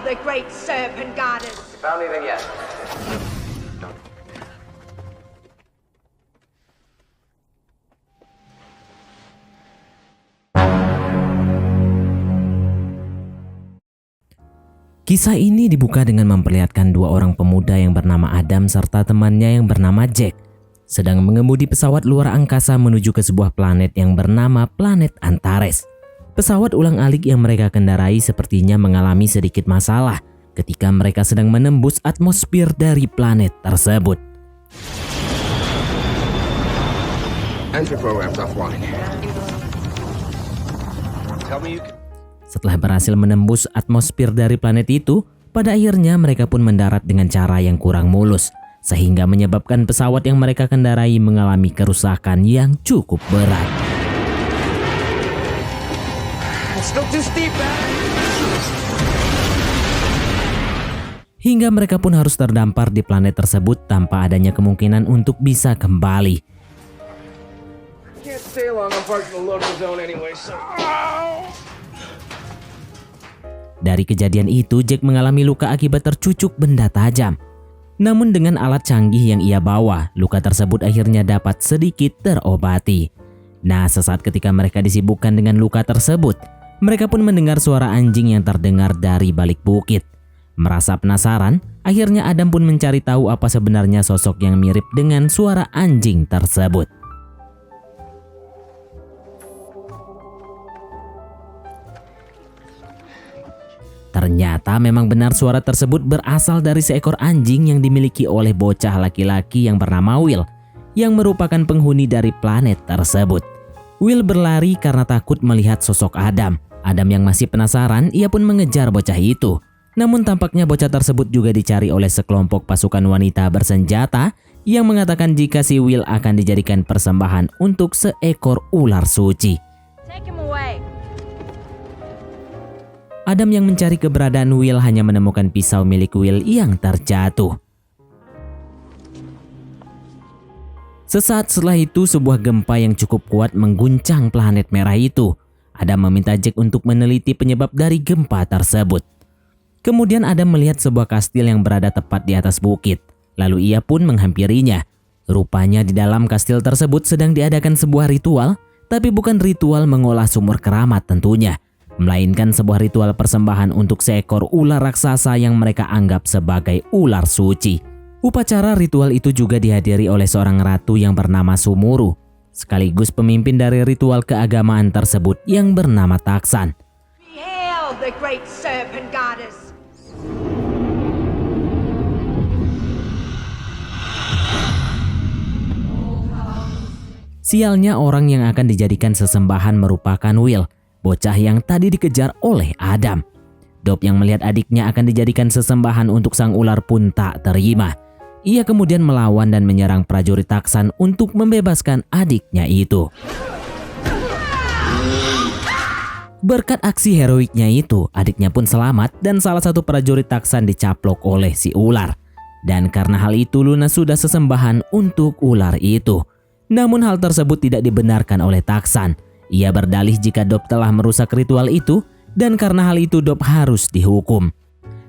the great serpent goddess. Found anything yet? Kisah ini dibuka dengan memperlihatkan dua orang pemuda yang bernama Adam serta temannya yang bernama Jack sedang mengemudi pesawat luar angkasa menuju ke sebuah planet yang bernama planet Antares. Pesawat ulang-alik yang mereka kendarai sepertinya mengalami sedikit masalah ketika mereka sedang menembus atmosfer dari planet tersebut. Entry programs offline. Tell me you can... Setelah berhasil menembus atmosfer dari planet itu, pada akhirnya mereka pun mendarat dengan cara yang kurang mulus, sehingga menyebabkan pesawat yang mereka kendarai mengalami kerusakan yang cukup berat. Hingga mereka pun harus terdampar di planet tersebut tanpa adanya kemungkinan untuk bisa kembali. Can't stay long. I'm parked in the local zone anyway, so... Dari kejadian itu, Jack mengalami luka akibat tercucuk benda tajam. Namun dengan alat canggih yang ia bawa, luka tersebut akhirnya dapat sedikit terobati. Nah, sesaat ketika mereka disibukkan dengan luka tersebut, mereka pun mendengar suara anjing yang terdengar dari balik bukit. Merasa penasaran, akhirnya Adam pun mencari tahu apa sebenarnya sosok yang mirip dengan suara anjing tersebut. Ternyata memang benar suara tersebut berasal dari seekor anjing yang dimiliki oleh bocah laki-laki yang bernama Will, yang merupakan penghuni dari planet tersebut. Will berlari karena takut melihat sosok Adam. Adam yang masih penasaran, ia pun mengejar bocah itu. Namun tampaknya bocah tersebut juga dicari oleh sekelompok pasukan wanita bersenjata yang mengatakan jika si Will akan dijadikan persembahan untuk seekor ular suci. Take him away. Adam yang mencari keberadaan Will hanya menemukan pisau milik Will yang terjatuh. Sesaat setelah itu, sebuah gempa yang cukup kuat mengguncang planet merah itu. Adam meminta Jack untuk meneliti penyebab dari gempa tersebut. Kemudian Adam melihat sebuah kastil yang berada tepat di atas bukit. Lalu ia pun menghampirinya. Rupanya di dalam kastil tersebut sedang diadakan sebuah ritual, tapi bukan ritual mengolah sumur keramat tentunya, melainkan sebuah ritual persembahan untuk seekor ular raksasa yang mereka anggap sebagai ular suci. Upacara ritual itu juga dihadiri oleh seorang ratu yang bernama Sumuru, sekaligus pemimpin dari ritual keagamaan tersebut yang bernama Taksan. Hail the great serpent goddess. Sialnya orang yang akan dijadikan sesembahan merupakan Will, bocah yang tadi dikejar oleh Adam. Dob yang melihat adiknya akan dijadikan sesembahan untuk sang ular pun tak terima. Ia kemudian melawan dan menyerang prajurit Taksan untuk membebaskan adiknya itu. Berkat aksi heroiknya itu, adiknya pun selamat dan salah satu prajurit Taksan dicaplok oleh si ular. Dan karena hal itu Luna sudah sesembahan untuk ular itu. Namun hal tersebut tidak dibenarkan oleh Taksan. Ia berdalih jika Dob telah merusak ritual itu dan karena hal itu Dob harus dihukum.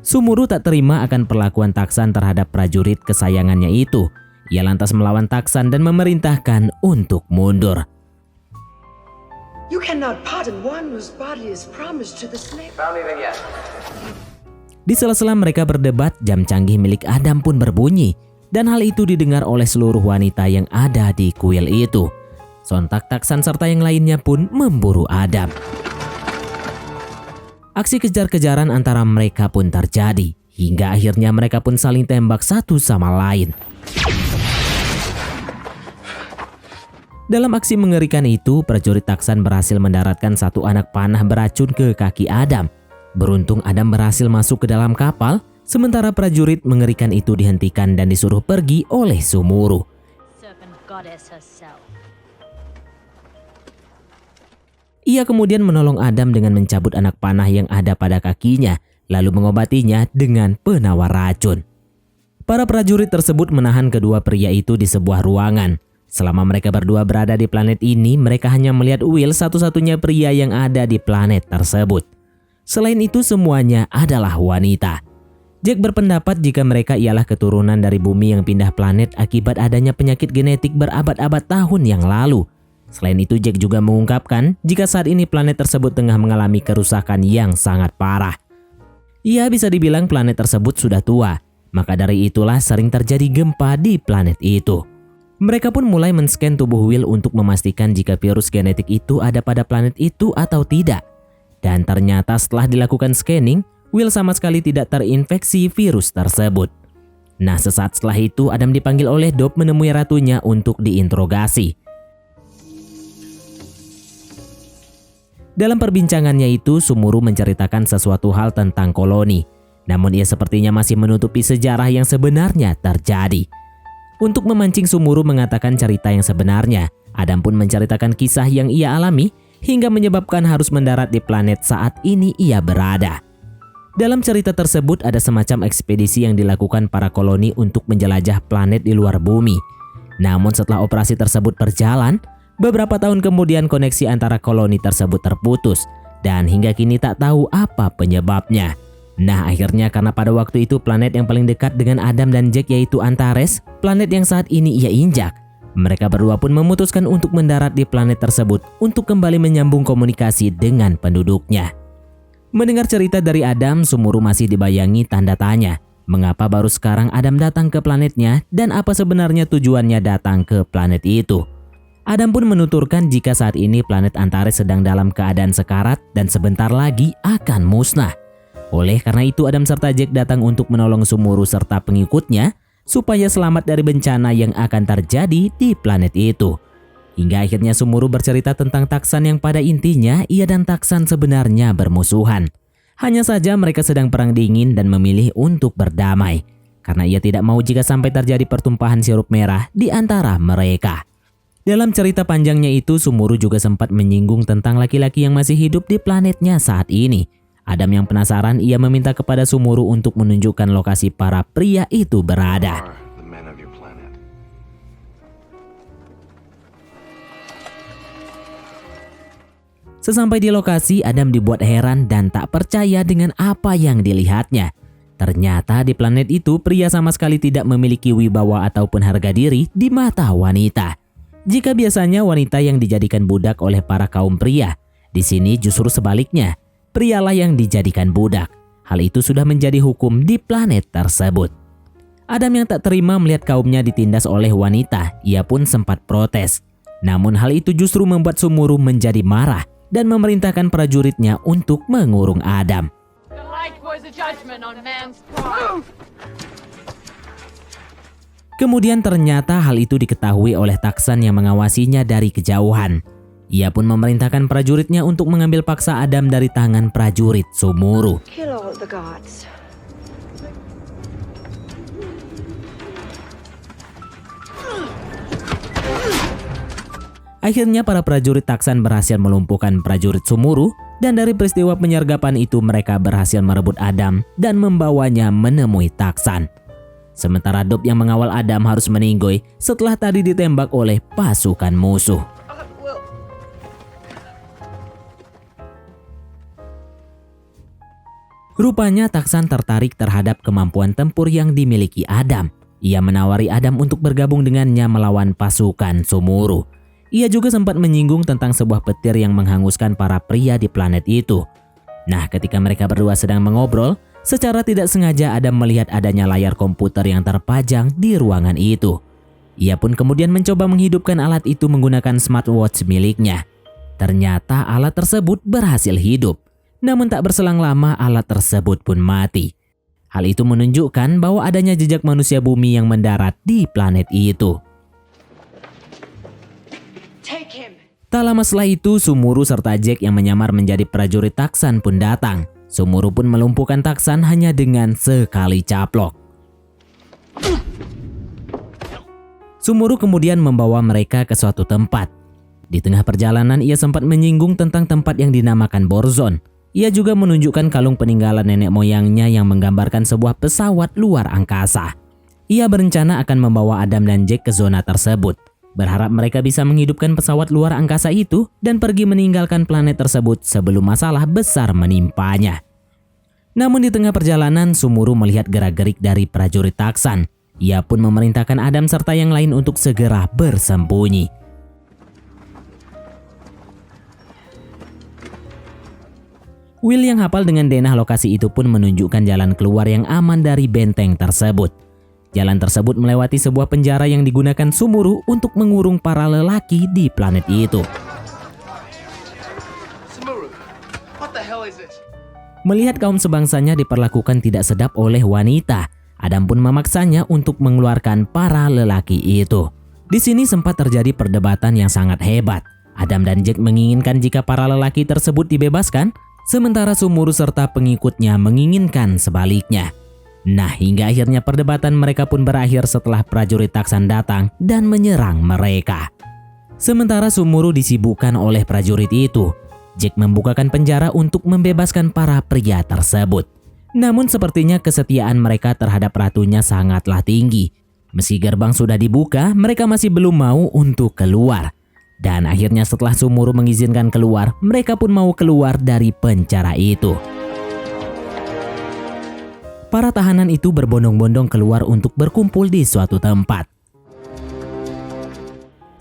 Sumuru tak terima akan perlakuan Taksan terhadap prajurit kesayangannya itu. Ia lantas melawan Taksan dan memerintahkan untuk mundur. You cannot pardon one whose body is promised to the slave. Found anything yet? Di sela-sela mereka berdebat, jam canggih milik Adam pun berbunyi dan hal itu didengar oleh seluruh wanita yang ada di kuil itu. Sontak Taksan serta yang lainnya pun memburu Adam. Aksi kejar-kejaran antara mereka pun terjadi, hingga akhirnya mereka pun saling tembak satu sama lain. Dalam aksi mengerikan itu, prajurit Taksan berhasil mendaratkan satu anak panah beracun ke kaki Adam. Beruntung Adam berhasil masuk ke dalam kapal, sementara prajurit mengerikan itu dihentikan dan disuruh pergi oleh Sumuru. Serpent goddess herself. Ia kemudian menolong Adam dengan mencabut anak panah yang ada pada kakinya, lalu mengobatinya dengan penawar racun. Para prajurit tersebut menahan kedua pria itu di sebuah ruangan. Selama mereka berdua berada di planet ini, mereka hanya melihat Will, satu-satunya pria yang ada di planet tersebut. Selain itu semuanya adalah wanita. Jack berpendapat jika mereka ialah keturunan dari bumi yang pindah planet akibat adanya penyakit genetik berabad-abad tahun yang lalu. Selain itu Jack juga mengungkapkan jika saat ini planet tersebut tengah mengalami kerusakan yang sangat parah. Ia bisa dibilang planet tersebut sudah tua, maka dari itulah sering terjadi gempa di planet itu. Mereka pun mulai men-scan tubuh Will untuk memastikan jika virus genetik itu ada pada planet itu atau tidak. Dan ternyata setelah dilakukan scanning, Will sama sekali tidak terinfeksi virus tersebut. Nah, sesaat setelah itu Adam dipanggil oleh Dob menemui ratunya untuk diinterogasi. Dalam perbincangannya itu, Sumuru menceritakan sesuatu hal tentang koloni. Namun ia sepertinya masih menutupi sejarah yang sebenarnya terjadi. Untuk memancing Sumuru mengatakan cerita yang sebenarnya, Adam pun menceritakan kisah yang ia alami hingga menyebabkan harus mendarat di planet saat ini ia berada. Dalam cerita tersebut ada semacam ekspedisi yang dilakukan para koloni untuk menjelajah planet di luar bumi. Namun setelah operasi tersebut berjalan, beberapa tahun kemudian koneksi antara koloni tersebut terputus dan hingga kini tak tahu apa penyebabnya. Nah, akhirnya karena pada waktu itu planet yang paling dekat dengan Adam dan Jack yaitu Antares, planet yang saat ini ia injak. Mereka berdua pun memutuskan untuk mendarat di planet tersebut untuk kembali menyambung komunikasi dengan penduduknya. Mendengar cerita dari Adam, Sumuru masih dibayangi tanda tanya. Mengapa baru sekarang Adam datang ke planetnya dan apa sebenarnya tujuannya datang ke planet itu? Adam pun menuturkan jika saat ini planet Antares sedang dalam keadaan sekarat dan sebentar lagi akan musnah. Oleh karena itu Adam serta Jack datang untuk menolong Sumuru serta pengikutnya supaya selamat dari bencana yang akan terjadi di planet itu. Hingga akhirnya Sumuru bercerita tentang Taksan yang pada intinya ia dan Taksan sebenarnya bermusuhan. Hanya saja mereka sedang perang dingin dan memilih untuk berdamai. Karena ia tidak mau jika sampai terjadi pertumpahan sirup merah di antara mereka. Dalam cerita panjangnya itu Sumuru juga sempat menyinggung tentang laki-laki yang masih hidup di planetnya saat ini. Adam yang penasaran ia meminta kepada Sumuru untuk menunjukkan lokasi para pria itu berada. Sesampai di lokasi, Adam dibuat heran dan tak percaya dengan apa yang dilihatnya. Ternyata di planet itu pria sama sekali tidak memiliki wibawa ataupun harga diri di mata wanita. Jika biasanya wanita yang dijadikan budak oleh para kaum pria, di sini justru sebaliknya, prialah yang dijadikan budak. Hal itu sudah menjadi hukum di planet tersebut. Adam yang tak terima melihat kaumnya ditindas oleh wanita, ia pun sempat protes. Namun hal itu justru membuat Sumuru menjadi marah dan memerintahkan prajuritnya untuk mengurung Adam. Kemudian ternyata hal itu diketahui oleh Taksan yang mengawasinya dari kejauhan. Ia pun memerintahkan prajuritnya untuk mengambil paksa Adam dari tangan prajurit Sumuru. Kill all the gods. Akhirnya para prajurit Taksan berhasil melumpuhkan prajurit Sumuru dan dari peristiwa penyergapan itu mereka berhasil merebut Adam dan membawanya menemui Taksan. Sementara Dob yang mengawal Adam harus meninggoy setelah tadi ditembak oleh pasukan musuh. Rupanya Taksan tertarik terhadap kemampuan tempur yang dimiliki Adam. Ia menawari Adam untuk bergabung dengannya melawan pasukan Sumuru. Ia juga sempat menyinggung tentang sebuah petir yang menghanguskan para pria di planet itu. Nah, ketika mereka berdua sedang mengobrol, secara tidak sengaja Adam melihat adanya layar komputer yang terpajang di ruangan itu. Ia pun kemudian mencoba menghidupkan alat itu menggunakan smartwatch miliknya. Ternyata alat tersebut berhasil hidup. Namun tak berselang lama alat tersebut pun mati. Hal itu menunjukkan bahwa adanya jejak manusia bumi yang mendarat di planet itu. Tak lama setelah itu, Sumuru serta Jack yang menyamar menjadi prajurit Taksan pun datang. Sumuru pun melumpuhkan Taksan hanya dengan sekali caplok. Sumuru kemudian membawa mereka ke suatu tempat. Di tengah perjalanan ia sempat menyinggung tentang tempat yang dinamakan Borzon. Ia juga menunjukkan kalung peninggalan nenek moyangnya yang menggambarkan sebuah pesawat luar angkasa. Ia berencana akan membawa Adam dan Jack ke zona tersebut. berharap mereka bisa menghidupkan pesawat luar angkasa itu dan pergi meninggalkan planet tersebut sebelum masalah besar menimpanya. Namun di tengah perjalanan, Sumuru melihat gerak-gerik dari prajurit Taksan. Ia pun memerintahkan Adam serta yang lain untuk segera bersembunyi. Will yang hafal dengan denah lokasi itu pun menunjukkan jalan keluar yang aman dari benteng tersebut. Jalan tersebut melewati sebuah penjara yang digunakan Sumuru untuk mengurung para lelaki di planet itu. Sumuru, what the hell is this? Melihat kaum sebangsanya diperlakukan tidak sedap oleh wanita, Adam pun memaksanya untuk mengeluarkan para lelaki itu. Di sini sempat terjadi perdebatan yang sangat hebat. Adam dan Jack menginginkan jika para lelaki tersebut dibebaskan, sementara Sumuru serta pengikutnya menginginkan sebaliknya. Nah, hingga akhirnya perdebatan mereka pun berakhir setelah prajurit Taksan datang dan menyerang mereka. Sementara Sumuru disibukkan oleh prajurit itu, Jack membukakan penjara untuk membebaskan para pria tersebut. Namun sepertinya kesetiaan mereka terhadap ratunya sangatlah tinggi. Meski gerbang sudah dibuka, mereka masih belum mau untuk keluar. Dan akhirnya setelah Sumuru mengizinkan keluar, mereka pun mau keluar dari penjara itu. Para tahanan itu berbondong-bondong keluar untuk berkumpul di suatu tempat.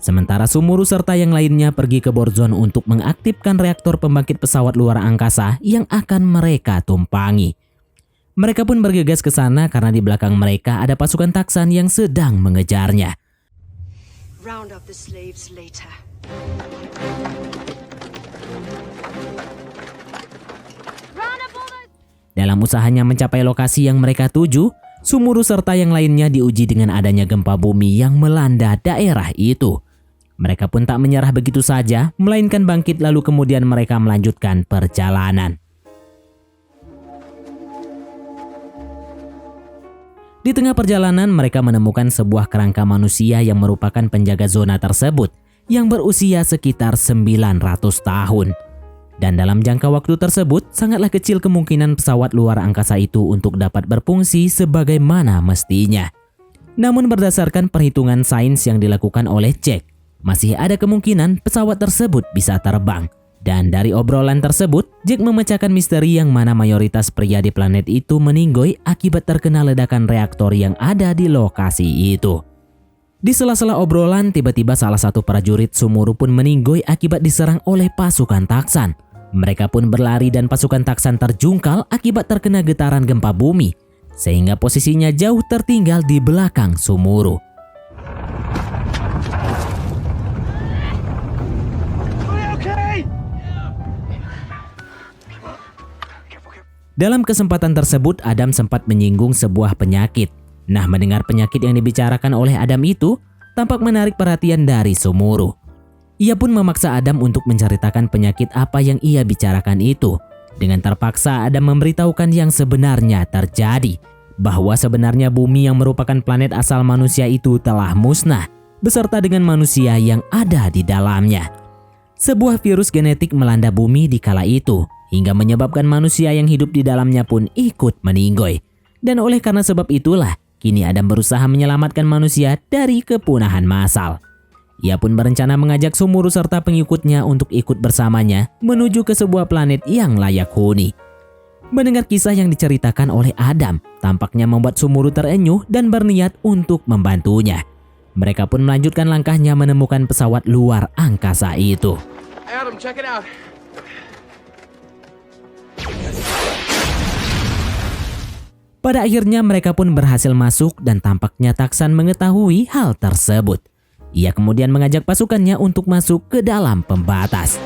Sementara Sumuru serta yang lainnya pergi ke Borzon untuk mengaktifkan reaktor pembangkit pesawat luar angkasa yang akan mereka tumpangi. Mereka pun bergegas ke sana karena di belakang mereka ada pasukan Taksan yang sedang mengejarnya. Round up the slaves later. Dalam usahanya mencapai lokasi yang mereka tuju, Sumuru serta yang lainnya diuji dengan adanya gempa bumi yang melanda daerah itu. Mereka pun tak menyerah begitu saja, melainkan bangkit lalu kemudian mereka melanjutkan perjalanan. Di tengah perjalanan mereka menemukan sebuah kerangka manusia yang merupakan penjaga zona tersebut yang berusia sekitar 900 tahun. Dan dalam jangka waktu tersebut sangatlah kecil kemungkinan pesawat luar angkasa itu untuk dapat berfungsi sebagaimana mestinya. Namun berdasarkan perhitungan sains yang dilakukan oleh Jack, masih ada kemungkinan pesawat tersebut bisa terbang. Dan dari obrolan tersebut, Jack memecahkan misteri yang mana mayoritas pria di planet itu meninggoy akibat terkena ledakan reaktor yang ada di lokasi itu. Di sela-sela obrolan, tiba-tiba salah satu prajurit Sumuru pun meninggoy akibat diserang oleh pasukan Taksan. Mereka pun berlari dan pasukan Taksan terjungkal akibat terkena getaran gempa bumi, sehingga posisinya jauh tertinggal di belakang Sumuru. Dalam kesempatan tersebut, Adam sempat menyinggung sebuah penyakit. Nah, mendengar penyakit yang dibicarakan oleh Adam itu, tampak menarik perhatian dari Sumuru. Ia pun memaksa Adam untuk menceritakan penyakit apa yang ia bicarakan itu. Dengan terpaksa Adam memberitahukan yang sebenarnya terjadi, bahwa sebenarnya bumi yang merupakan planet asal manusia itu telah musnah, beserta dengan manusia yang ada di dalamnya. Sebuah virus genetik melanda bumi di kala itu, hingga menyebabkan manusia yang hidup di dalamnya pun ikut meninggoy. Dan oleh karena sebab itulah, kini Adam berusaha menyelamatkan manusia dari kepunahan massal. Ia pun berencana mengajak Sumuru serta pengikutnya untuk ikut bersamanya menuju ke sebuah planet yang layak huni. Mendengar kisah yang diceritakan oleh Adam, tampaknya membuat Sumuru terenyuh dan berniat untuk membantunya. Mereka pun melanjutkan langkahnya menemukan pesawat luar angkasa itu. Adam, check it out. Pada akhirnya mereka pun berhasil masuk dan tampaknya Taksan mengetahui hal tersebut. Ia kemudian mengajak pasukannya untuk masuk ke dalam pembatas.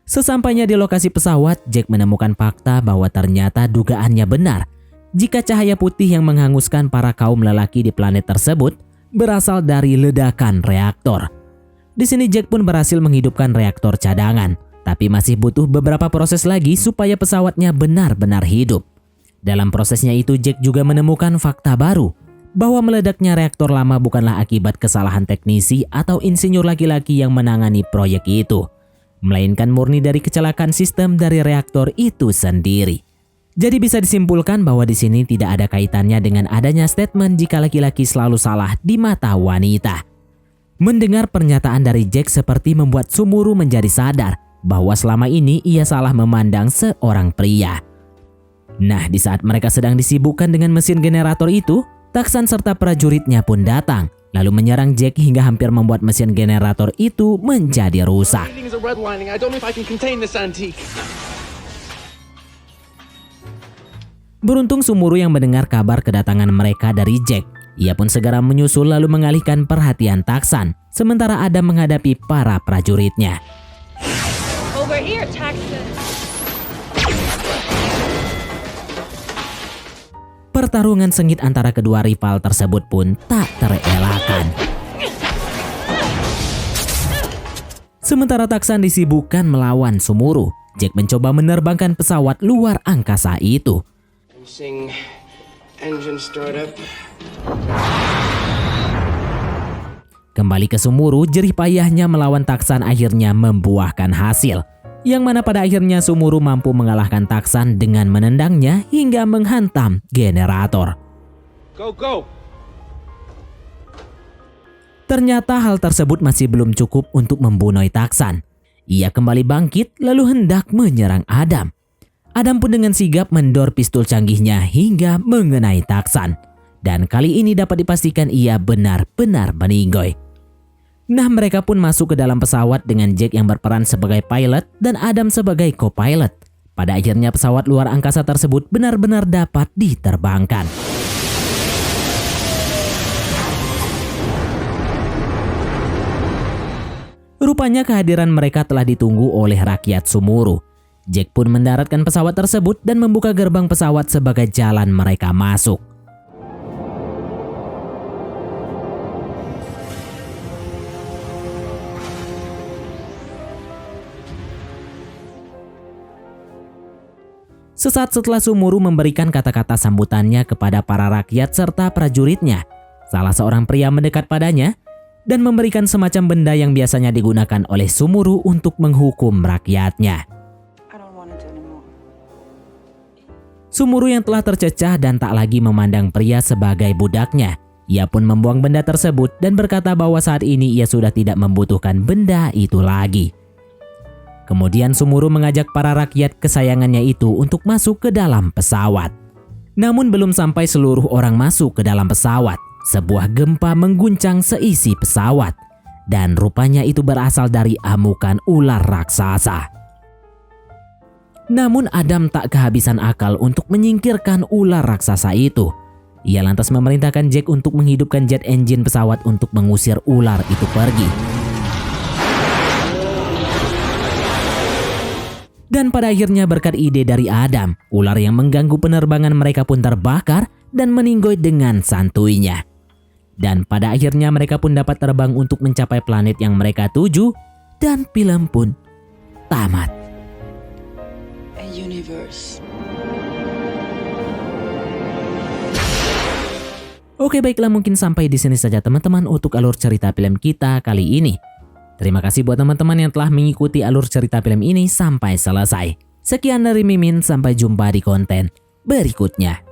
Sesampainya di lokasi pesawat, Jack menemukan fakta bahwa ternyata dugaannya benar. Jika cahaya putih yang menghanguskan para kaum lelaki di planet tersebut berasal dari ledakan reaktor. Di sini Jack pun berhasil menghidupkan reaktor cadangan, tapi masih butuh beberapa proses lagi supaya pesawatnya benar-benar hidup. Dalam prosesnya itu Jack juga menemukan fakta baru, bahwa meledaknya reaktor lama bukanlah akibat kesalahan teknisi atau insinyur laki-laki yang menangani proyek itu, melainkan murni dari kecelakaan sistem dari reaktor itu sendiri. Jadi bisa disimpulkan bahwa di sini tidak ada kaitannya dengan adanya statement jika laki-laki selalu salah di mata wanita. Mendengar pernyataan dari Jack seperti membuat Sumuru menjadi sadar bahwa selama ini ia salah memandang seorang pria. Nah, di saat mereka sedang disibukkan dengan mesin generator itu, Taksan serta prajuritnya pun datang, lalu menyerang Jack hingga hampir membuat mesin generator itu menjadi rusak. Beruntung Sumuru yang mendengar kabar kedatangan mereka dari Jack. Ia pun segera menyusul lalu mengalihkan perhatian Taksan, sementara Adam menghadapi para prajuritnya. Over here, Taxon. Pertarungan sengit antara kedua rival tersebut pun tak terelakkan. Sementara Taksan disibukkan melawan Sumuru, Jack mencoba menerbangkan pesawat luar angkasa itu. Engine startup. Kembali ke Sumuru, jerih payahnya melawan Taksan akhirnya membuahkan hasil. Yang mana pada akhirnya Sumuru mampu mengalahkan Taksan dengan menendangnya hingga menghantam generator. Go! Ternyata hal tersebut masih belum cukup untuk membunuh Taksan. Ia kembali bangkit lalu hendak menyerang Adam. Adam pun dengan sigap mendor pistol canggihnya hingga mengenai Taksan. Dan kali ini dapat dipastikan ia benar-benar meninggoy. Nah, mereka pun masuk ke dalam pesawat dengan Jack yang berperan sebagai pilot dan Adam sebagai co-pilot. Pada akhirnya pesawat luar angkasa tersebut benar-benar dapat diterbangkan. Rupanya kehadiran mereka telah ditunggu oleh rakyat Sumuru. Jack pun mendaratkan pesawat tersebut dan membuka gerbang pesawat sebagai jalan mereka masuk. Sesaat setelah Sumuru memberikan kata-kata sambutannya kepada para rakyat serta prajuritnya, salah seorang pria mendekat padanya dan memberikan semacam benda yang biasanya digunakan oleh Sumuru untuk menghukum rakyatnya. Sumuru yang telah tercecah dan tak lagi memandang pria sebagai budaknya, ia pun membuang benda tersebut dan berkata bahwa saat ini ia sudah tidak membutuhkan benda itu lagi. Kemudian Sumuru mengajak para rakyat kesayangannya itu untuk masuk ke dalam pesawat. Namun belum sampai seluruh orang masuk ke dalam pesawat, sebuah gempa mengguncang seisi pesawat. Dan rupanya itu berasal dari amukan ular raksasa. Namun Adam tak kehabisan akal untuk menyingkirkan ular raksasa itu. Ia lantas memerintahkan Jack untuk menghidupkan jet engine pesawat untuk mengusir ular itu pergi. Dan pada akhirnya berkat ide dari Adam, ular yang mengganggu penerbangan mereka pun terbakar dan meninggoy dengan santuinya. Dan pada akhirnya mereka pun dapat terbang untuk mencapai planet yang mereka tuju dan film pun tamat. A universe. Oke, baiklah, mungkin sampai di sini saja teman-teman untuk alur cerita film kita kali ini. Terima kasih buat teman-teman yang telah mengikuti alur cerita film ini sampai selesai. Sekian dari Mimin, sampai jumpa di konten berikutnya.